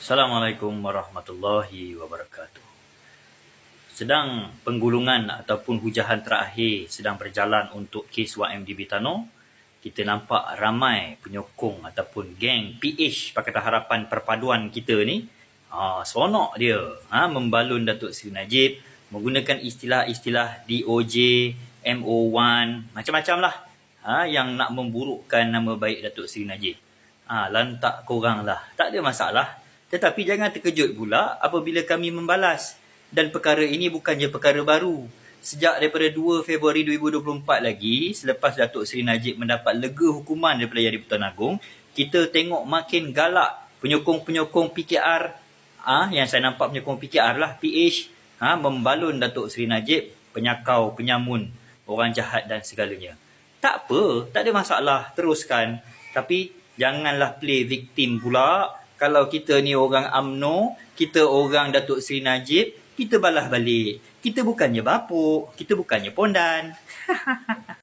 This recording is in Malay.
Assalamualaikum warahmatullahi wabarakatuh. Sedang penggulungan ataupun hujahan terakhir sedang berjalan untuk kes YMDB Tano. Kita nampak ramai penyokong ataupun geng PH Pakatan Harapan Perpaduan kita ni seronok dia membalun Datuk Seri Najib, menggunakan istilah-istilah DOJ, MO1, macam-macam lah yang nak memburukkan nama baik Datuk Seri Najib. Lantak korang lah, tak ada masalah. Tetapi jangan terkejut pula apabila kami membalas. Dan perkara ini bukannya perkara baru. Sejak daripada 2 Februari 2024 lagi, selepas Datuk Seri Najib mendapat lega hukuman daripada Jadi Pertuan Agong, kita tengok makin galak penyokong-penyokong PKR, yang saya nampak penyokong PKR lah, PH, membalun Datuk Seri Najib, penyakau, penyamun, orang jahat dan segalanya. Tak apa, tak ada masalah, teruskan. Tapi janganlah play victim pula. Kalau kita ni orang UMNO, kita orang Datuk Seri Najib, kita balas balik. Kita bukannya bapuk, kita bukannya pondan.